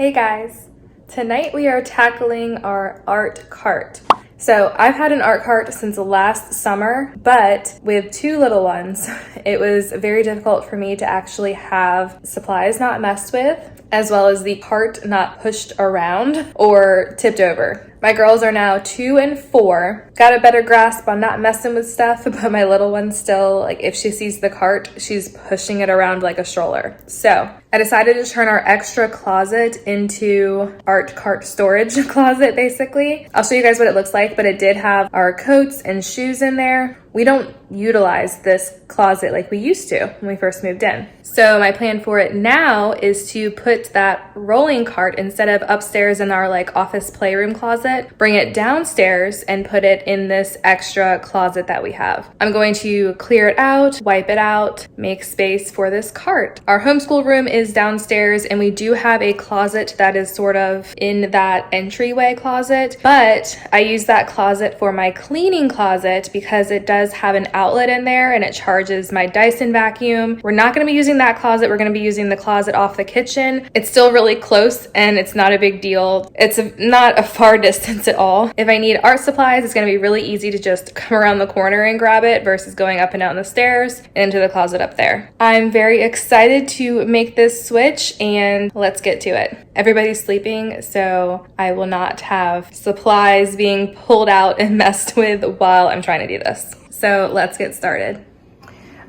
Hey guys, tonight we are tackling our art cart. So I've had an art cart since last summer, but with two little ones, it was very difficult for me to actually have supplies not messed with, as well as the cart not pushed around or tipped over. My girls are now 2 and 4. Got a better grasp on not messing with stuff, but my little one still, like if she sees the cart, she's pushing it around like a stroller. So I decided to turn our extra closet into art cart storage closet, basically. I'll show you guys what it looks like, but it did have our coats and shoes in there. We don't utilize this closet like we used to when we first moved in. So my plan for it now is to put that rolling cart instead of upstairs in our like office playroom closet, bring it downstairs and put it in this extra closet that we have. I'm going to clear it out, wipe it out, make space for this cart. Our homeschool room is downstairs and we do have a closet that is sort of in that entryway closet, but I use that closet for my cleaning closet because it does have an outlet in there and it charges my Dyson vacuum. We're not going to be using that closet. We're going to be using the closet off the kitchen. It's still really close and it's not a big deal. It's not a far distance at all. If I need art supplies, it's going to be really easy to just come around the corner and grab it versus going up and down the stairs and into the closet up there. I'm very excited to make this switch and let's get to it. Everybody's sleeping, so I will not have supplies being pulled out and messed with while I'm trying to do this. So let's get started.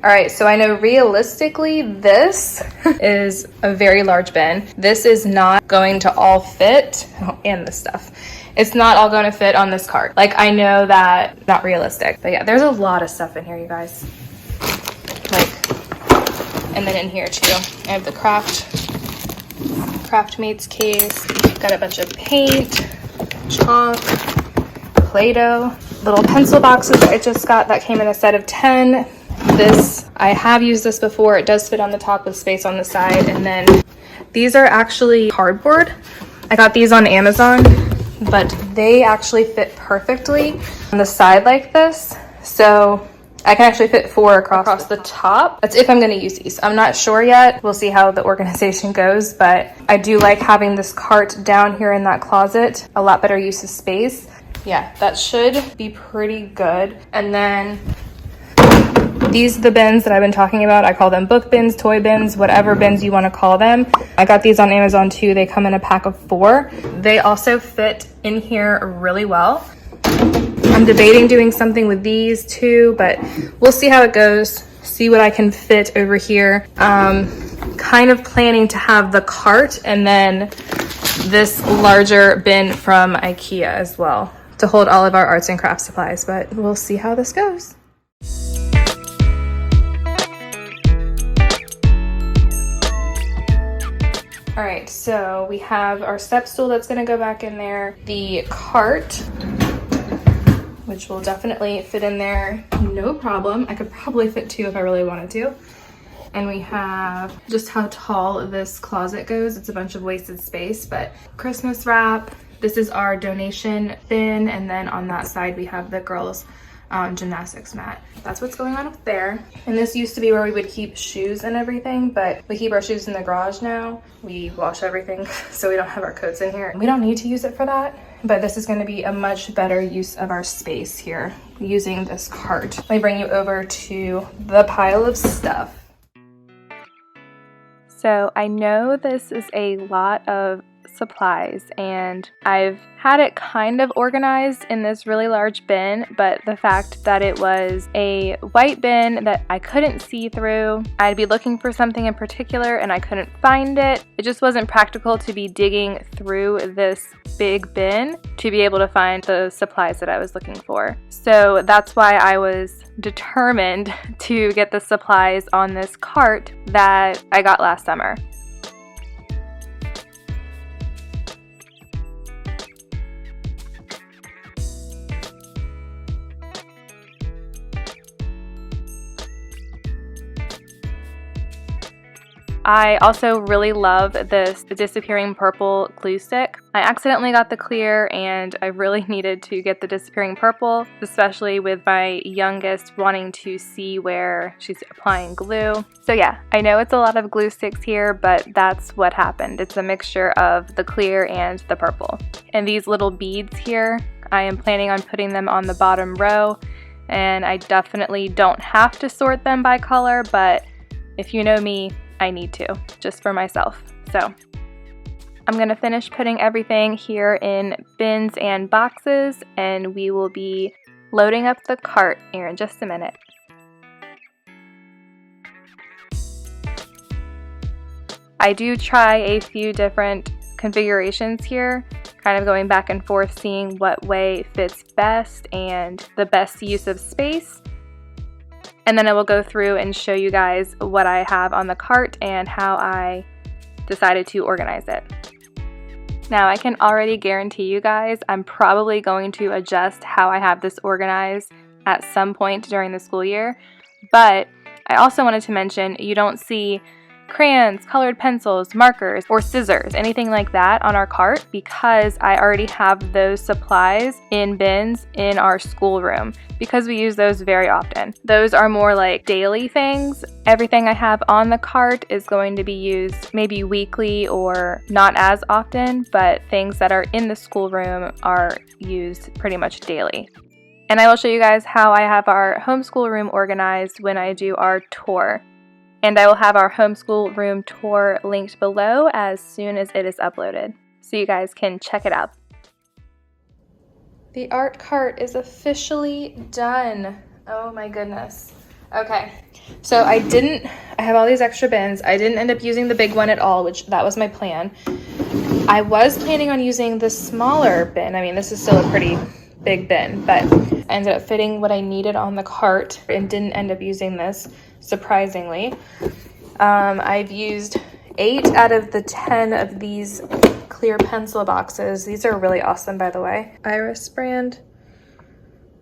All right, so I know realistically this is a very large bin. This is not going to all fit, and this stuff. It's not all going to fit on this cart. Like I know that, not realistic, but yeah, there's a lot of stuff in here, you guys. And then in here too, I have the Craft Mates case. Got a bunch of paint, chalk, Play-Doh, little pencil boxes that I just got that came in a set of 10. This, I have used this before. It does fit on the top with space on the side. And then these are actually cardboard. I got these on Amazon, but they actually fit perfectly on the side like this. So I can actually fit 4 across the top. That's if I'm going to use these. I'm not sure yet. We'll see how the organization goes, but I do like having this cart down here in that closet. A lot better use of space. Yeah, that should be pretty good. And then these are the bins that I've been talking about. I call them book bins, toy bins, whatever bins you want to call them. I got these on Amazon too. They come in a pack of 4. They also fit in here really well. I'm debating doing something with these too, but we'll see how it goes. See what I can fit over here. Kind of planning to have the cart and then this larger bin from IKEA as well to hold all of our arts and crafts supplies, but we'll see how this goes. All right, so we have our step stool that's gonna go back in there, the cart, which will definitely fit in there, no problem. I could probably fit 2 if I really wanted to. And we have just how tall this closet goes. It's a bunch of wasted space, but Christmas wrap. This is our donation bin. And then on that side, we have the girls' gymnastics mat. That's what's going on up there. And this used to be where we would keep shoes and everything, but we keep our shoes in the garage now. We wash everything, so we don't have our coats in here. We don't need to use it for that, but this is going to be a much better use of our space here using this cart. Let me bring you over to the pile of stuff. So I know this is a lot of supplies and I've had it kind of organized in this really large bin, but the fact that it was a white bin that I couldn't see through, I'd be looking for something in particular and I couldn't find it. It just wasn't practical to be digging through this big bin to be able to find the supplies that I was looking for. So that's why I was determined to get the supplies on this cart that I got last summer. I also really love this Disappearing Purple glue stick. I accidentally got the clear and I really needed to get the Disappearing Purple, especially with my youngest wanting to see where she's applying glue. So yeah, I know it's a lot of glue sticks here, but that's what happened. It's a mixture of the clear and the purple. And these little beads here, I am planning on putting them on the bottom row, and I definitely don't have to sort them by color, but if you know me, I need to, just for myself. So I'm going to finish putting everything here in bins and boxes, and we will be loading up the cart here in just a minute. I do try a few different configurations here, kind of going back and forth, seeing what way fits best and the best use of space. And then I will go through and show you guys what I have on the cart and how I decided to organize it. Now I can already guarantee you guys I'm probably going to adjust how I have this organized at some point during the school year, but I also wanted to mention you don't see crayons, colored pencils, markers, or scissors, anything like that on our cart because I already have those supplies in bins in our schoolroom because we use those very often. Those are more like daily things. Everything I have on the cart is going to be used maybe weekly or not as often, but things that are in the schoolroom are used pretty much daily. And I will show you guys how I have our homeschool room organized when I do our tour. And I will have our homeschool room tour linked below as soon as it is uploaded, so you guys can check it out. The art cart is officially done. Oh my goodness. Okay, so I have all these extra bins. I didn't end up using the big one at all, which that was my plan. I was planning on using the smaller bin. I mean, this is still a pretty big bin, but I ended up fitting what I needed on the cart and didn't end up using this, surprisingly. I've used 8 out of the 10 of these clear pencil boxes. These are really awesome, by the way. Iris brand.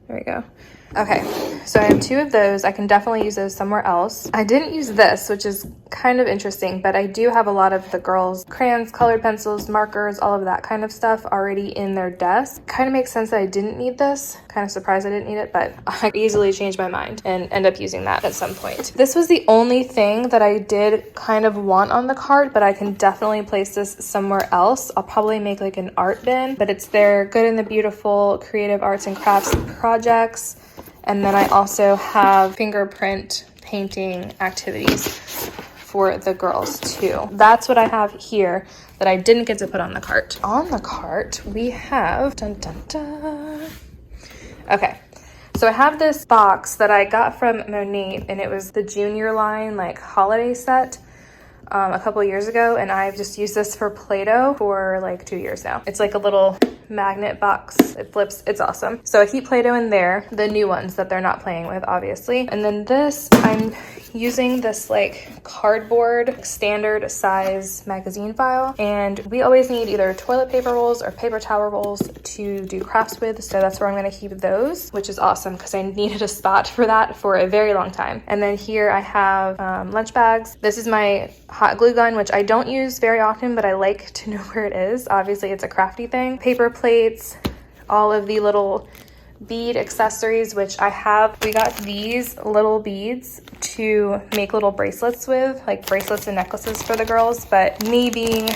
There we go. Okay, so I have 2 of those. I can definitely use those somewhere else. I didn't use this, which is kind of interesting, but I do have a lot of the girls' crayons, colored pencils, markers, all of that kind of stuff already in their desk. Kind of makes sense that I didn't need this. Kind of surprised I didn't need it, but I easily changed my mind and end up using that at some point. This was the only thing that I did kind of want on the cart, but I can definitely place this somewhere else. I'll probably make like an art bin, but it's their Good and the Beautiful creative arts and crafts projects. And then I also have fingerprint painting activities for the girls too. That's what I have here that I didn't get to put on the cart. On the cart, we have, dun, dun, dun. Okay, so I have this box that I got from Monique, and it was the junior line like holiday set a couple years ago, and I've just used this for Play-Doh for like 2 years now. It's like a little magnet box. It flips. It's awesome. So I keep Play-Doh in there, the new ones that they're not playing with, obviously. And then this, I'm using this like cardboard standard size magazine file, and we always need either toilet paper rolls or paper towel rolls to do crafts with, so that's where I'm going to keep those, which is awesome because I needed a spot for that for a very long time. And then here I have lunch bags. This is my hot glue gun, which I don't use very often, but I like to know where it is. Obviously it's a crafty thing. Paper plates, all of the little bead accessories, which I have. We got these little beads to make little bracelets with, like bracelets and necklaces for the girls, but me being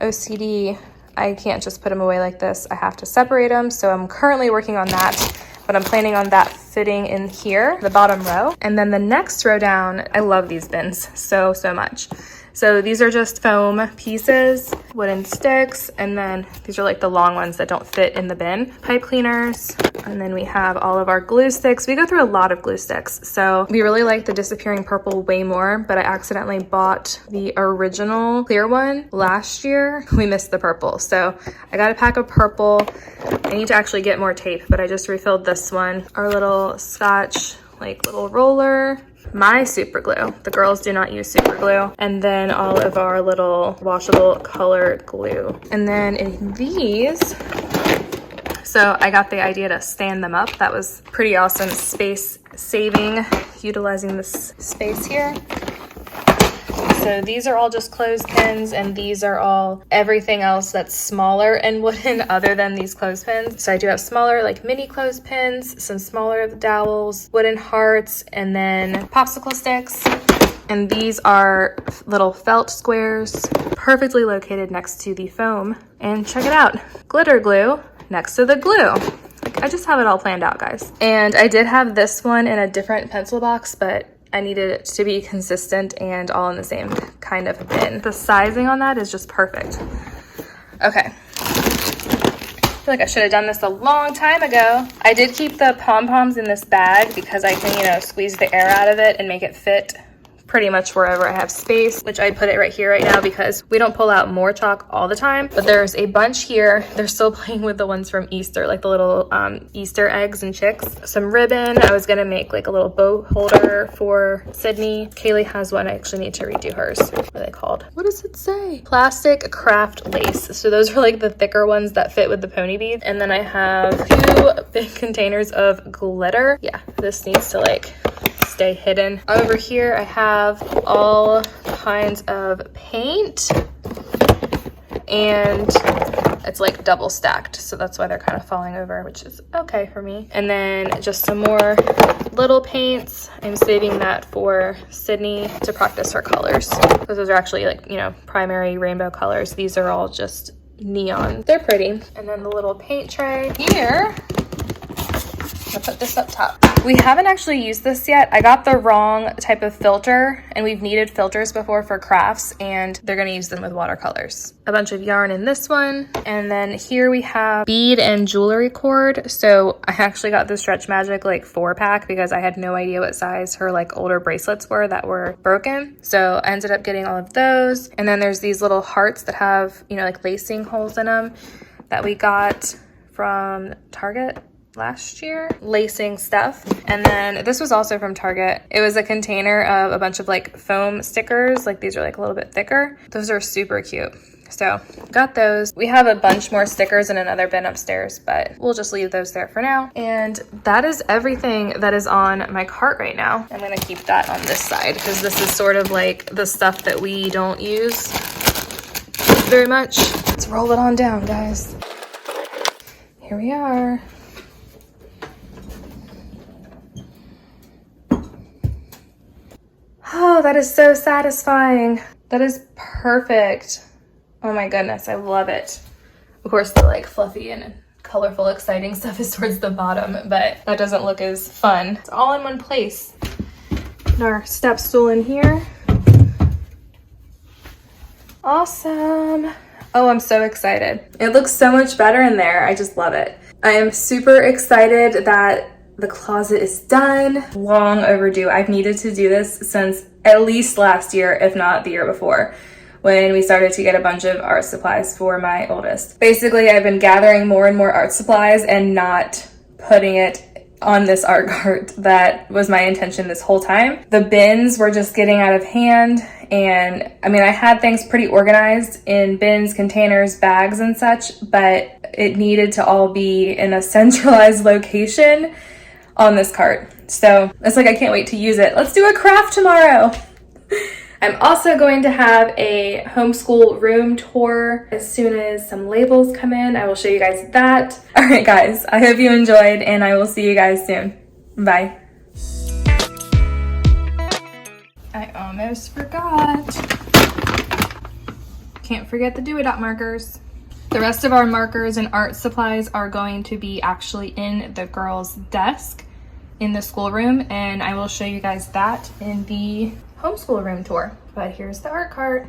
OCD, I can't just put them away like this. I have to separate them, so I'm currently working on that, but I'm planning on that fitting in here, the bottom row. And then the next row down, I love these bins so much. So these are just foam pieces, wooden sticks, and then these are like the long ones that don't fit in the bin. Pipe cleaners, and then we have all of our glue sticks. We go through a lot of glue sticks. So we really like the Disappearing Purple way more, but I accidentally bought the original clear one last year. We missed the purple. So I got a pack of purple. I need to actually get more tape, but I just refilled this one. Our little Scotch, like little roller. My super glue. The girls do not use super glue. And then all of our little washable colored glue. And then in these, so I got the idea to stand them up. That was pretty awesome. Space saving, utilizing this space here. So So these are all just clothespins, and these are all everything else that's smaller and wooden other than these clothespins. So I do have smaller like mini clothespins, some smaller dowels, wooden hearts, and then popsicle sticks. And these are little felt squares, perfectly located next to the foam. And check it out, glitter glue next to the glue. I just have it all planned out, guys. And I did have this one in a different pencil box, but I needed it to be consistent and all in the same kind of bin. The sizing on that is just perfect. Okay. I feel like I should have done this a long time ago. I did keep the pom-poms in this bag because I can, you know, squeeze the air out of it and make it fit pretty much wherever I have space, which I put it right here right now because we don't pull out more chalk all the time, but there's a bunch here. They're still playing with the ones from Easter, like the little Easter eggs and chicks. Some ribbon. I was gonna make like a little bow holder for Sydney. Kaylee has one. I actually need to redo hers. What are they called? What does it say? Plastic craft lace. So those are like the thicker ones that fit with the pony beads. And then I have 2 big containers of glitter. Yeah, this needs to like stay hidden. Over here I have all kinds of paint, and it's like double stacked, so that's why they're kind of falling over, which is okay for me. And then just some more little paints. I'm saving that for Sydney to practice her colors, because those are actually like, you know, primary rainbow colors. These are all just neon. They're pretty. And then the little paint tray here. I'll put this up top. We haven't actually used this yet. I got the wrong type of filter, and we've needed filters before for crafts, and they're gonna use them with watercolors. A bunch of yarn in this one. And then here we have bead and jewelry cord. So I actually got the Stretch Magic like 4-pack because I had no idea what size her like older bracelets were that were broken. So I ended up getting all of those. And then there's these little hearts that have, you know, like lacing holes in them that we got from Target last year, lacing stuff. And then this was also from Target. It was a container of a bunch of like foam stickers. Like these are like a little bit thicker. Those are super cute. So got those. We have a bunch more stickers in another bin upstairs, but we'll just leave those there for now. And that is everything that is on my cart right now. I'm gonna keep that on this side because this is sort of like the stuff that we don't use very much. Let's roll it on down, guys. Here we are. Oh, that is so satisfying. That is perfect. Oh my goodness, I love it. Of course, the like fluffy and colorful, exciting stuff is towards the bottom, but that doesn't look as fun. It's all in one place. Put our step stool in here. Awesome. Oh, I'm so excited. It looks so much better in there. I just love it. I am super excited that the closet is done. Long overdue. I've needed to do this since at least last year, if not the year before, when we started to get a bunch of art supplies for my oldest. Basically, I've been gathering more and more art supplies and not putting it on this art cart. That was my intention this whole time. The bins were just getting out of hand, and I mean, I had things pretty organized in bins, containers, bags, and such, but it needed to all be in a centralized location on this cart. So it's like, I can't wait to use it. Let's do a craft tomorrow. I'm also going to have a homeschool room tour as soon as some labels come in. I will show you guys that. All right, guys, I hope you enjoyed, and I will see you guys soon. Bye. I almost forgot. Can't forget the do-it-up markers. The rest of our markers and art supplies are going to be actually in the girls' desk in the schoolroom, and I will show you guys that in the homeschool room tour. But here's the art cart.